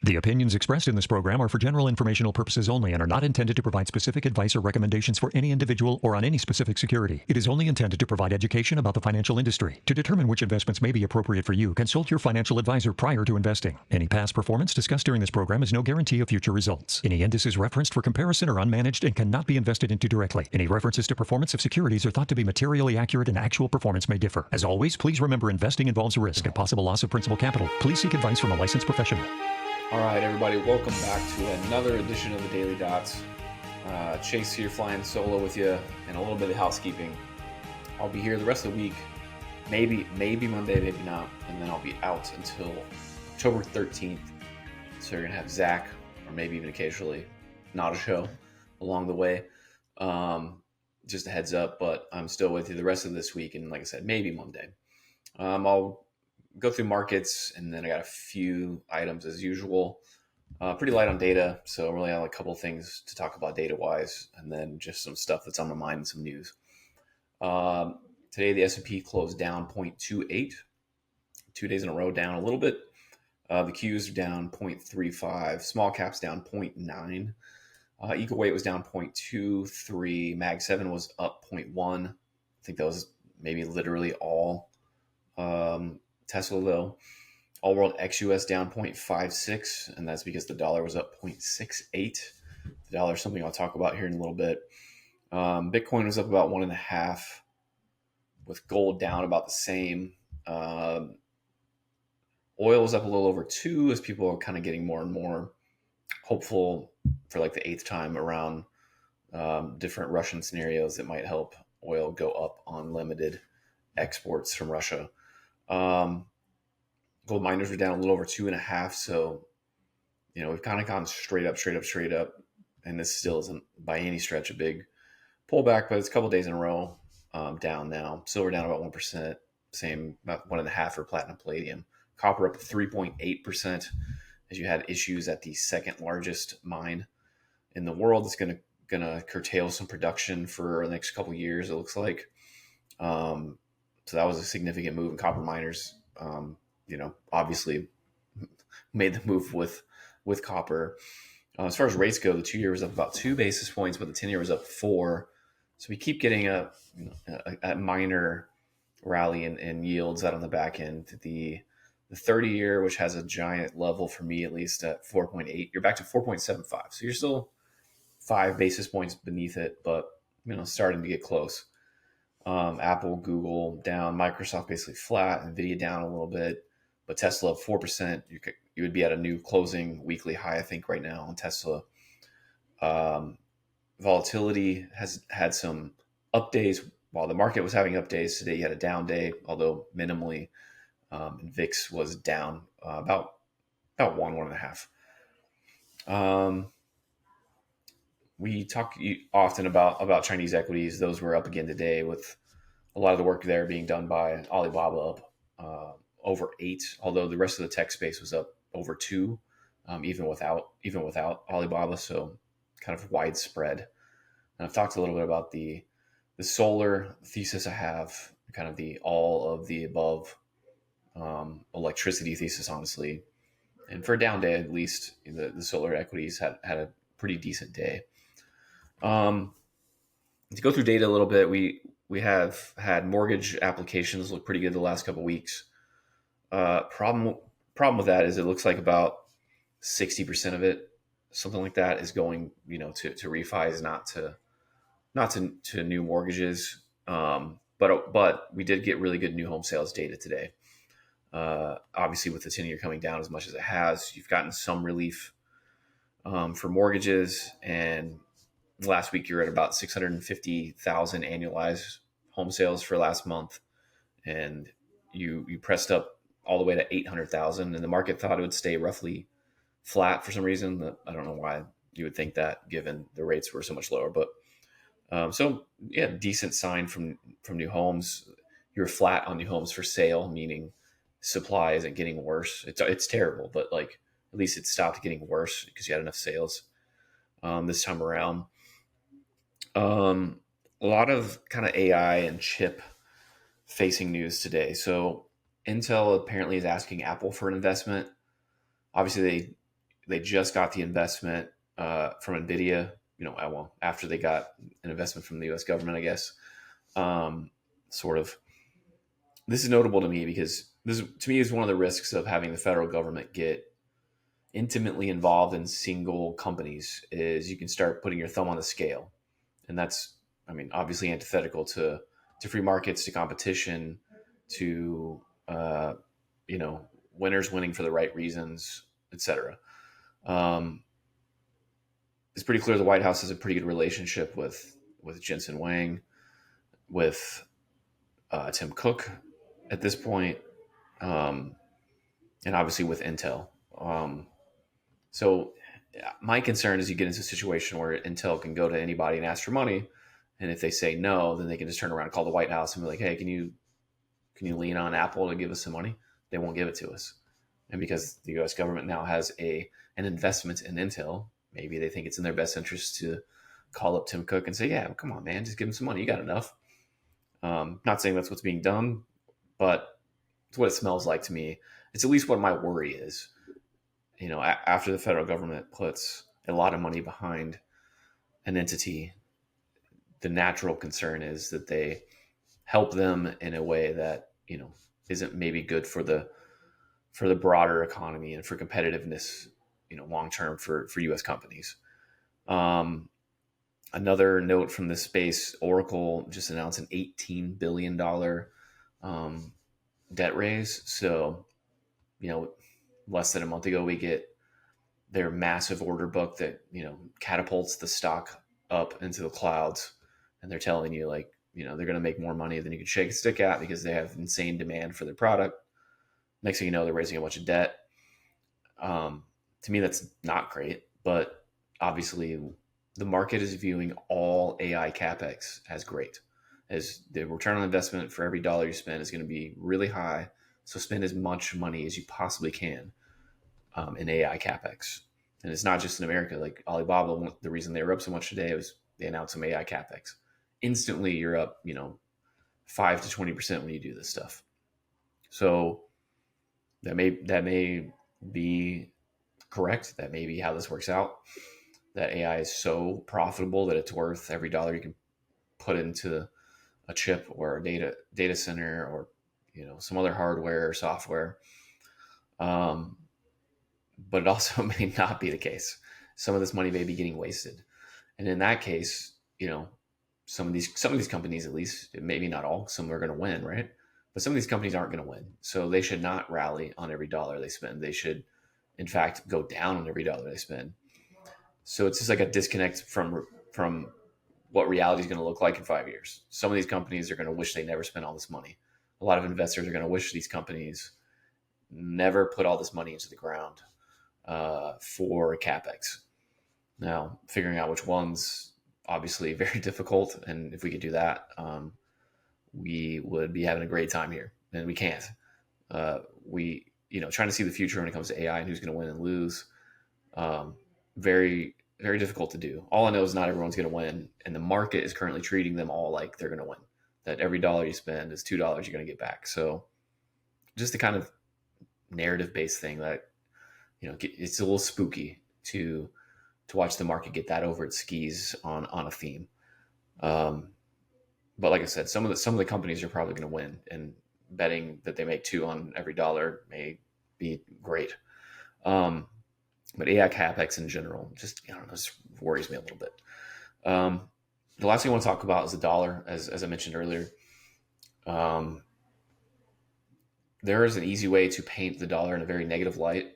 The opinions expressed in this program are for general informational purposes only and are not intended to provide specific advice or recommendations for any individual or on any specific security. It is only intended to provide education about the financial industry. To determine which investments may be appropriate for you, consult your financial advisor prior to investing. Any past performance discussed during this program is no guarantee of future results. Any indices referenced for comparison are unmanaged and cannot be invested into directly. Any references to performance of securities are thought to be materially accurate and actual performance may differ. As always, please remember investing involves risk and possible loss of principal capital. Please seek advice from a licensed professional. All right, everybody, welcome back to another edition of the Daily Dots. Chase here flying solo with you and a little bit of housekeeping. I'll be here the rest of the week, maybe Monday, maybe not, and then I'll be out until October 13th. So you're going to have Zach, or maybe even occasionally not a show along the way. Just a heads up, but I'm still with you the rest of this week, and like I said, maybe Monday. I'll go through markets, and then I got a few items as usual. Pretty light on data, so really only a couple of things to talk about data-wise, and then just some stuff that's on my mind and some news. Today, the S&P closed down 0.28, 2 days in a row down a little bit. The Qs are down 0.35, small caps down 0.9. Equal weight was down 0.23, Mag 7 was up 0.1. I think that was maybe literally all Tesla, though. All world ex-US down 0.56, and that's because the dollar was up 0.68. The dollar is something I'll talk about here in a little bit. Bitcoin was up about 1.5, with gold down about the same. Oil was up a little over 2, as people are kind of getting more and more hopeful for like the 8th time around different Russian scenarios that might help oil go up on limited exports from Russia. Gold miners were down a little over 2.5. So, we've kind of gone straight up. And this still isn't by any stretch a big pullback, but it's a couple days in a row down now. Silver down about 1%, same about 1.5 for platinum, palladium. Copper up 3.8% as you had issues at the second largest mine in the world. It's going to curtail some production for the next couple of years, it looks like. So that was a significant move, and copper miners, obviously made the move with copper. As far as rates go, the 2-year was up about 2 basis points, but the 10-year was up 4. So we keep getting a minor rally in yields out on the back end. The 30-year, which has a giant level for me, at least at 4.8, you're back to 4.75. So you're still 5 basis points beneath it, but starting to get close. Apple, Google down, Microsoft basically flat, Nvidia down a little bit, but Tesla up 4%. You would be at a new closing weekly high, I think, right now on Tesla. Volatility has had some up days. While the market was having up days, today you had a down day, although minimally. And VIX was down about 1.5. We talk often about Chinese equities. Those were up again today, with a lot of the work there being done by Alibaba up over 8, although the rest of the tech space was up over 2, even without Alibaba. So kind of widespread. And I've talked a little bit about the solar thesis I have, kind of the all of the above electricity thesis, honestly. And for a down day, at least, the solar equities had a pretty decent day. To go through data a little bit, we have had mortgage applications look pretty good the last couple of weeks. Problem with that is it looks like about 60% of it, something like that, is going to refis, not to new mortgages. But we did get really good new home sales data today. Obviously, with the 10-year coming down as much as it has, you've gotten some relief for mortgages. And last week, you're at about 650,000 annualized home sales for last month, and you pressed up all the way to 800,000. And the market thought it would stay roughly flat for some reason. I don't know why you would think that, given the rates were so much lower. But decent sign from new homes. You're flat on new homes for sale, meaning supply isn't getting worse. It's terrible, but at least it stopped getting worse because you had enough sales this time around. A lot of kind of AI and chip facing news today. So Intel apparently is asking Apple for an investment. Obviously, They just got the investment from NVIDIA, well, after they got an investment from the U.S. government, I guess. Sort of. This is notable to me because this, to me, is one of the risks of having the federal government get intimately involved in single companies is you can start putting your thumb on the scale. And that's, obviously antithetical to free markets, to competition, to, winners winning for the right reasons, etc. It's pretty clear the White House has a pretty good relationship with Jensen Huang, with Tim Cook at this point, and obviously with Intel. So my concern is you get into a situation where Intel can go to anybody and ask for money, and if they say no, then they can just turn around and call the White House and be like, "Hey, can you lean on Apple to give us some money?" They won't give it to us, and because the U.S. government now has an investment in Intel, maybe they think it's in their best interest to call up Tim Cook and say, "Yeah, come on, man, just give him some money. You got enough." Not saying that's what's being done, but it's what it smells like to me. It's at least what my worry is. After the federal government puts a lot of money behind an entity, the natural concern is that they help them in a way that, isn't maybe good for the broader economy and for competitiveness, long term for U.S. companies. Another note from this space: Oracle just announced an $18 billion debt raise. So, less than a month ago, we get their massive order book that, catapults the stock up into the clouds. And they're telling you, like, they're going to make more money than you can shake a stick at because they have insane demand for their product. Next thing you know, they're raising a bunch of debt. To me, that's not great. But obviously, the market is viewing all AI CapEx as great, as the return on investment for every dollar you spend is going to be really high. So spend as much money as you possibly can in AI CapEx. And it's not just in America. Like Alibaba, the reason they were up so much today was they announced some AI CapEx. Instantly, you're up, 5 to 20% when you do this stuff. So that may be correct. That may be how this works out. That AI is so profitable that it's worth every dollar you can put into a chip or a data center or some other hardware or software. But it also may not be the case. Some of this money may be getting wasted, and in that case, some of these companies, at least, maybe not all, some are going to win, right? But some of these companies aren't going to win, so they should not rally on every dollar they spend. They should, in fact, go down on every dollar they spend. So it's just like a disconnect from what reality is going to look like in 5 years. Some of these companies are going to wish they never spent all this money. A lot of investors are going to wish these companies never put all this money into the ground for CapEx. Now, figuring out which ones, obviously very difficult. And if we could do that, we would be having a great time here. And we can't. Trying to see the future when it comes to AI and who's going to win and lose, very, very difficult to do. All I know is not everyone's going to win. And the market is currently treating them all like they're going to win. That every dollar you spend is $2 you're going to get back. So just the kind of narrative-based thing that, it's a little spooky to watch the market get that over its skis on a theme. But like I said, some of the companies are probably going to win, and betting that they make $2 on every dollar may be great. But AI CapEx in general, just worries me a little bit. The last thing I want to talk about is the dollar, as I mentioned earlier. There is an easy way to paint the dollar in a very negative light.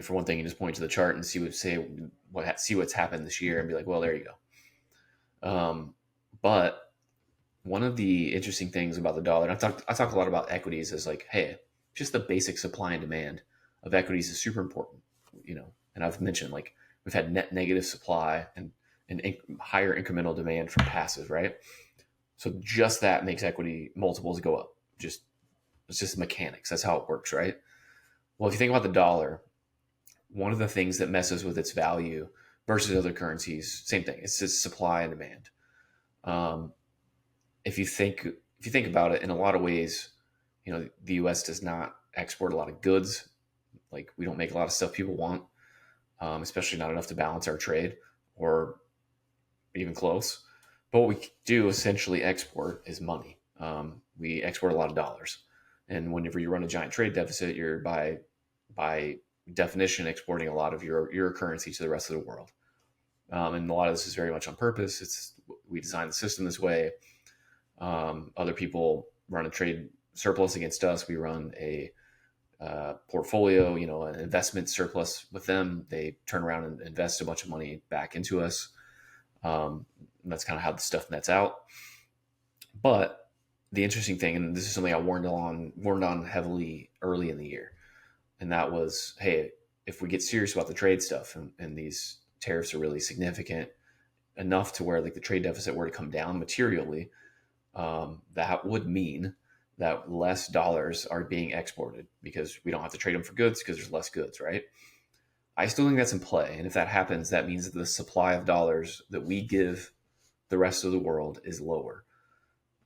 For one thing, you just point to the chart and see what's happened this year and be like, well, there you go. But one of the interesting things about the dollar, and I talk a lot about equities as like, hey, just the basic supply and demand of equities is super important, and I've mentioned like we've had net negative supply and higher incremental demand from passive, right? So just that makes equity multiples go up. It's just mechanics. That's how it works, right? Well, if you think about the dollar, one of the things that messes with its value versus other currencies, same thing. It's just supply and demand. If you think about it, in a lot of ways, the U.S. does not export a lot of goods. Like we don't make a lot of stuff people want. especially not enough to balance our trade or even close. But what we do essentially export is money. We export a lot of dollars, and whenever you run a giant trade deficit, you're by definition exporting a lot of your currency to the rest of the world. And a lot of this is very much on purpose. We designed the system this way. Other people run a trade surplus against us. We run a portfolio, an investment surplus with them. They turn around and invest a bunch of money back into us. And that's kind of how the stuff nets out. But the interesting thing, and this is something I warned on heavily early in the year, and that was, hey, if we get serious about the trade stuff and these tariffs are really significant enough to where like the trade deficit were to come down materially, that would mean that less dollars are being exported because we don't have to trade them for goods because there's less goods, right? I still think that's in play. And if that happens, that means that the supply of dollars that we give the rest of the world is lower.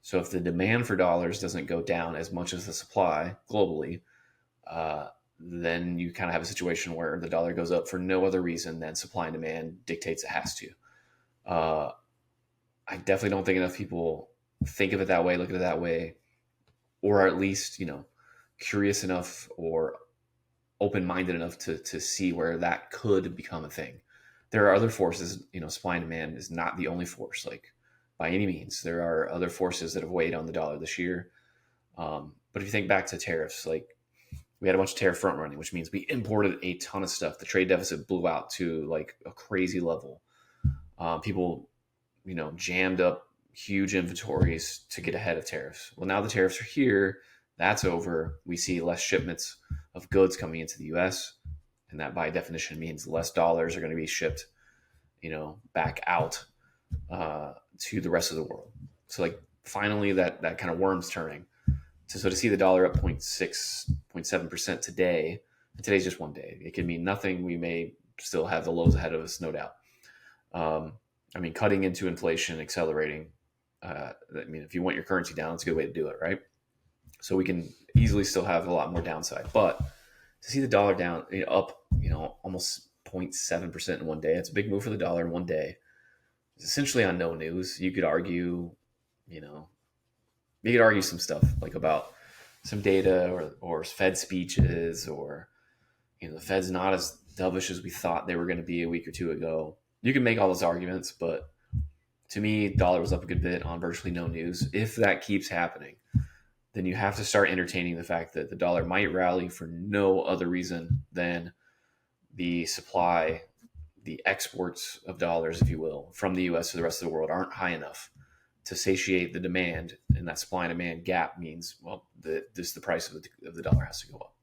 So if the demand for dollars doesn't go down as much as the supply globally, then you kind of have a situation where the dollar goes up for no other reason than supply and demand dictates it has to. I definitely don't think enough people think of it that way, look at it that way, or at least, curious enough or open-minded enough to see where that could become a thing. There are other forces, supply and demand is not the only force, like by any means. There are other forces that have weighed on the dollar this year. But if you think back to tariffs, like we had a bunch of tariff front running, which means we imported a ton of stuff. The trade deficit blew out to like a crazy level. People, jammed up huge inventories to get ahead of tariffs. Well, now the tariffs are here. That's over. We see less shipments of goods coming into the U.S., and that by definition means less dollars are going to be shipped, back out to the rest of the world. So like finally that kind of worm's turning. So to see the dollar up 0.6, 0.7% today, and today's just one day. It could mean nothing. We may still have the lows ahead of us, no doubt. Cutting into inflation, accelerating. If you want your currency down, it's a good way to do it, right? So we can easily still have a lot more downside. But to see the dollar down, up, almost 0.7% in one day, it's a big move for the dollar in one day. It's essentially on no news. You could argue, some stuff like about some data or Fed speeches or, the Fed's not as dovish as we thought they were going to be a week or two ago. You can make all those arguments, but to me, dollar was up a good bit on virtually no news. If that keeps happening, then you have to start entertaining the fact that the dollar might rally for no other reason than the supply, the exports of dollars, if you will, from the U.S. to the rest of the world aren't high enough to satiate the demand, and that supply and demand gap means, the price of the dollar has to go up.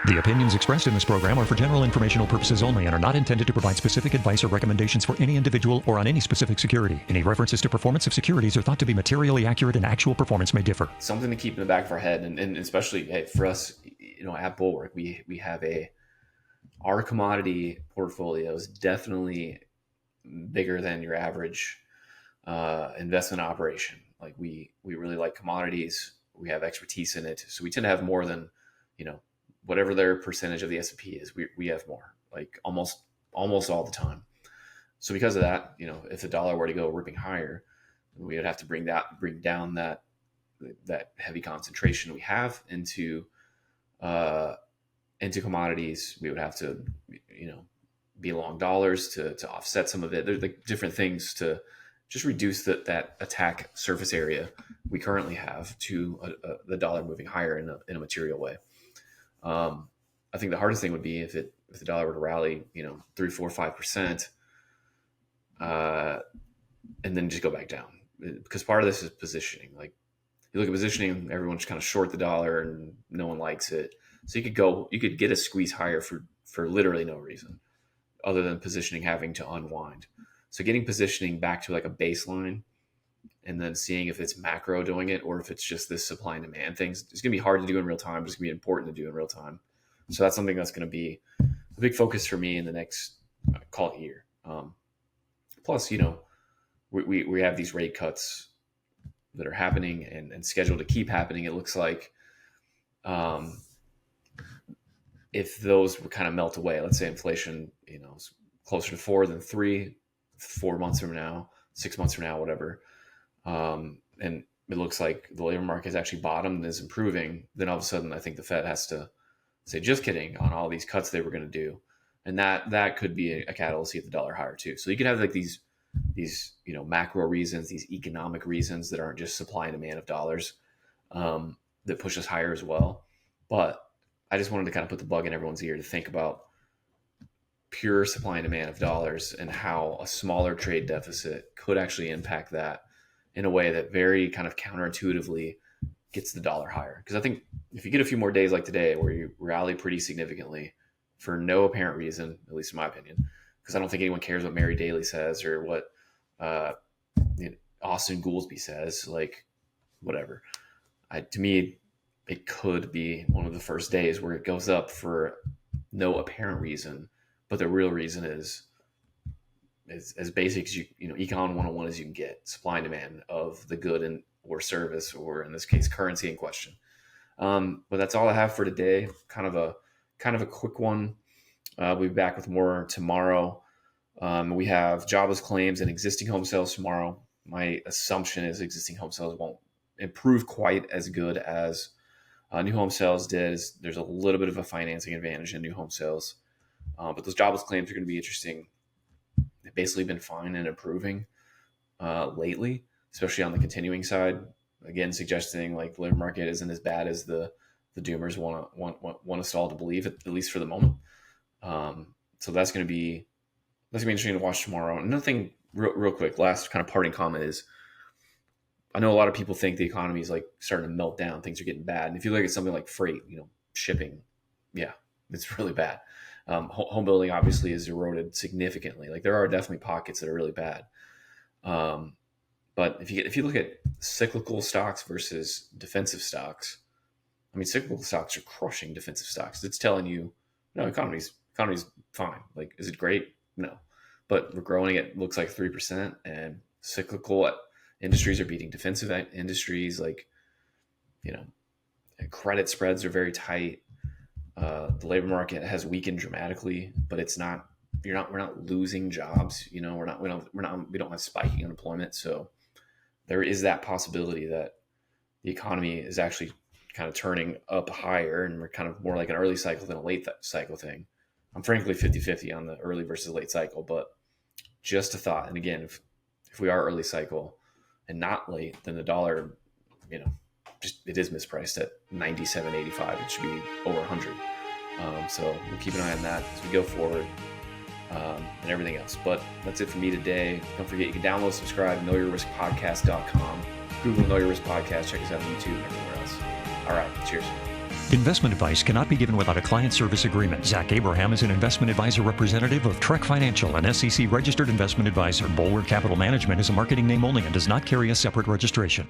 The opinions expressed in this program are for general informational purposes only and are not intended to provide specific advice or recommendations for any individual or on any specific security. Any references to performance of securities are thought to be materially accurate, and actual performance may differ. Something to keep in the back of our head, and especially for us, at Bulwark, we have our commodity portfolio is definitely bigger than your average investment operation. Like we really like commodities. We have expertise in it, so we tend to have more than whatever their percentage of the S&P is. We have more, like almost all the time. So because of that, if the dollar were to go ripping higher, we would have to bring down that heavy concentration we have into commodities. We would have to be long dollars to offset some of it. There's like different things to just reduce that attack surface area we currently have to the dollar moving higher in a material way. I think the hardest thing would be if the dollar were to rally, 3, 4, 5%, and then just go back down. Because part of this is positioning. Like you look at positioning, everyone's kind of short the dollar and no one likes it. So you could get a squeeze higher for literally no reason other than positioning having to unwind. So getting positioning back to like a baseline and then seeing if it's macro doing it or if it's just this supply and demand things. It's going to be hard to do in real time, but it's going to be important to do in real time. So that's something that's going to be a big focus for me in the next, call it year. Plus, we have these rate cuts that are happening and scheduled to keep happening. It looks like if those would kind of melt away, let's say inflation, is closer to 4 than 3, 4 months from now, 6 months from now, whatever, and it looks like the labor market has actually bottomed and is improving, then all of a sudden I think the Fed has to say, just kidding, on all these cuts they were going to do. And that could be a catalyst to get the dollar higher too. So you could have like these macro reasons, these economic reasons that aren't just supply and demand of dollars, that push us higher as well. But I just wanted to kind of put the bug in everyone's ear to think about pure supply and demand of dollars and how a smaller trade deficit could actually impact that in a way that very kind of counterintuitively gets the dollar higher. Because I think if you get a few more days like today where you rally pretty significantly for no apparent reason, at least in my opinion, because I don't think anyone cares what Mary Daly says or what Austin Goolsbee says, like whatever. To me, it could be one of the first days where it goes up for no apparent reason, but the real reason is as basic as Econ 101 as you can get: supply and demand of the good or service, or in this case, currency in question. But that's all I have for today. Kind of a quick one. We'll be back with more tomorrow. We have jobless claims and existing home sales tomorrow. My assumption is existing home sales won't improve quite as good as new home sales did. There's a little bit of a financing advantage in new home sales. But those jobless claims are going to be interesting. They've basically been fine and improving lately, especially on the continuing side. Again, suggesting like the labor market isn't as bad as the doomers want us all to believe, at least for the moment. So that's going to be interesting to watch tomorrow. Another thing, real quick, last kind of parting comment is, I know a lot of people think the economy is like starting to melt down. Things are getting bad. And if you look at something like freight, shipping, yeah, it's really bad. Home building obviously is eroded significantly. Like there are definitely pockets that are really bad. But if you look at cyclical stocks versus defensive stocks, I mean, cyclical stocks are crushing defensive stocks. It's telling you, no, economy's fine. Like, is it great? No, but we're growing. It looks like 3%, and cyclical industries are beating defensive industries. Like, credit spreads are very tight. The labor market has weakened dramatically, but it's not. We're not losing jobs. We don't have spiking unemployment. So there is that possibility that the economy is actually kind of turning up higher, and we're kind of more like an early cycle than a late cycle thing. I'm frankly 50-50 on the early versus late cycle, but just a thought. And again, if we are early cycle and not late, then the dollar, it is mispriced at 97.85. It should be over 100. So we'll keep an eye on that as we go forward, and everything else. But that's it for me today. Don't forget, you can download, subscribe, knowyourriskpodcast.com. Google Know Your Risk Podcast. Check us out on YouTube and everywhere else. All right. Cheers. Investment advice cannot be given without a client service agreement. Zach Abraham is an investment advisor representative of Trek Financial, an SEC registered investment advisor. Bulwark Capital Management is a marketing name only and does not carry a separate registration.